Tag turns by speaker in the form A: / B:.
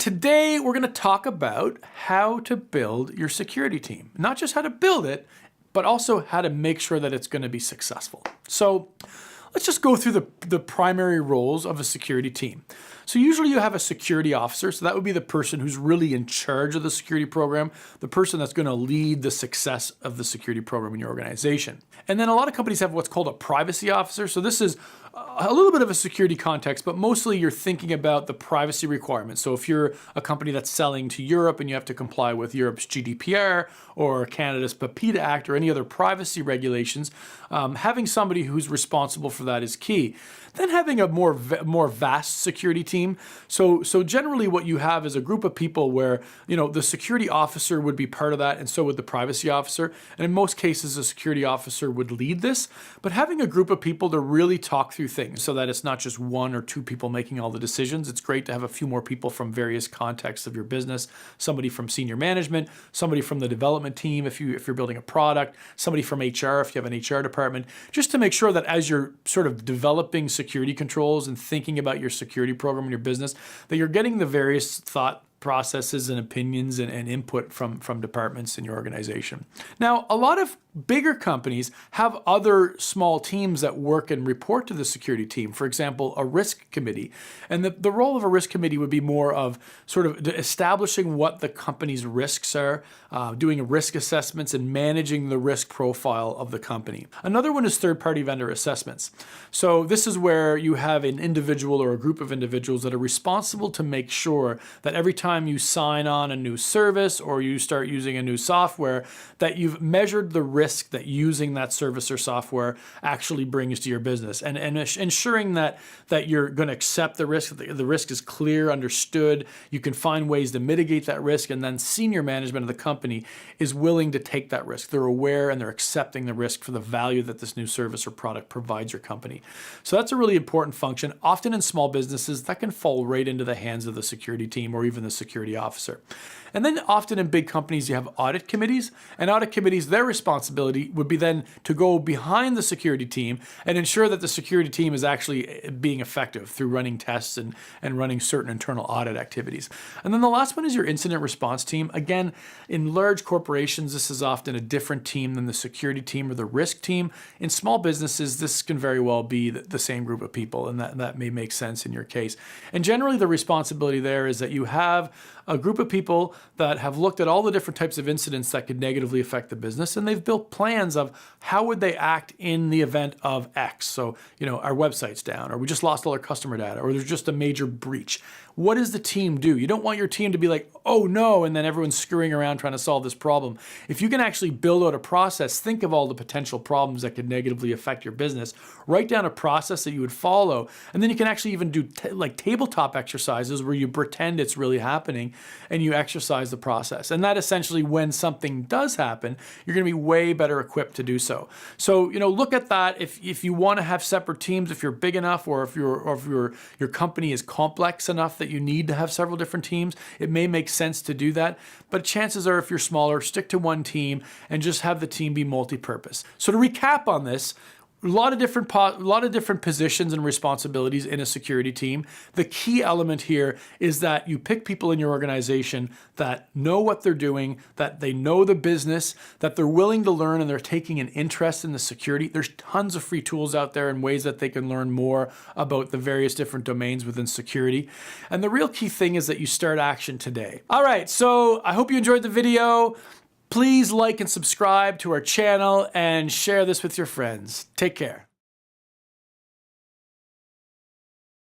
A: Today, we're going to talk about how to build your security team. Not just how to build it, but also how to make sure that it's going to be successful. So let's just go through the primary roles of a security team. So usually you have a security officer, so that would be the person who's really in charge of the security program, the person that's going to lead the success of the security program in your organization. And then a lot of companies have what's called a privacy officer. So this is a little bit of a security context, but mostly you're thinking about the privacy requirements. So if you're a company that's selling to Europe and you have to comply with Europe's GDPR or Canada's PIPEDA Act or any other privacy regulations, having somebody who's responsible for that is key. Then having a more vast security team. So generally what you have is a group of people where, the security officer would be part of that, and so would the privacy officer. And in most cases, the security officer would lead this. But having a group of people to really talk through things so that it's not just one or two people making all the decisions. It's great to have a few more people from various contexts of your business, somebody from senior management, somebody from the development team if you're building a product, somebody from HR if you have an HR department, just to make sure that as you're sort of developing security controls and thinking about your security program in your business, that you're getting the various thought processes and opinions and input from departments in your organization. Now, a lot of bigger companies have other small teams that work and report to the security team. For example, a risk committee. And the role of a risk committee would be more of sort of establishing what the company's risks are, doing risk assessments and managing the risk profile of the company. Another one is third-party vendor assessments. So this is where you have an individual or a group of individuals that are responsible to make sure that every time you sign on a new service or you start using a new software, that you've measured the risk that using that service or software actually brings to your business, and ensuring that you're going to accept the risk, that the risk is clear, understood, you can find ways to mitigate that risk, and then senior management of the company is willing to take that risk. They're aware and they're accepting the risk for the value that this new service or product provides your company. So that's a really important function. Often in small businesses, that can fall right into the hands of the security team or even the security officer. And then often in big companies, you have audit committees, and audit committees, their responsibility would be then to go behind the security team and ensure that the security team is actually being effective through running tests and running certain internal audit activities. And then the last one is your incident response team. Again, in large corporations, this is often a different team than the security team or the risk team. In small businesses, this can very well be the same group of people, and that may make sense in your case. And generally, the responsibility there is that you have a group of people that have looked at all the different types of incidents that could negatively affect the business, and they've built plans of how would they act in the event of X. So, our website's down, or we just lost all our customer data, or there's just a major breach. What does the team do? You don't want your team to be like, oh no, and then everyone's scurrying around trying to solve this problem. If you can actually build out a process, think of all the potential problems that could negatively affect your business, write down a process that you would follow, and then you can actually even do like tabletop exercises where you pretend it's really happening and you exercise the process. And that essentially, when something does happen, you're going to be way better equipped to do so. So, look at that. If you want to have separate teams, if you're big enough, or if your company is complex enough that you need to have several different teams, it may make sense to do that. But chances are, if you're smaller, stick to one team and just have the team be multi-purpose. So to recap on this, a lot of different positions and responsibilities in a security team. The key element here is that you pick people in your organization that know what they're doing, that they know the business, that they're willing to learn, and they're taking an interest in the security. There's tons of free tools out there and ways that they can learn more about the various different domains within security. And the real key thing is that you start action today. All right, so I hope you enjoyed the video. Please like and subscribe to our channel and share this with your friends. Take care.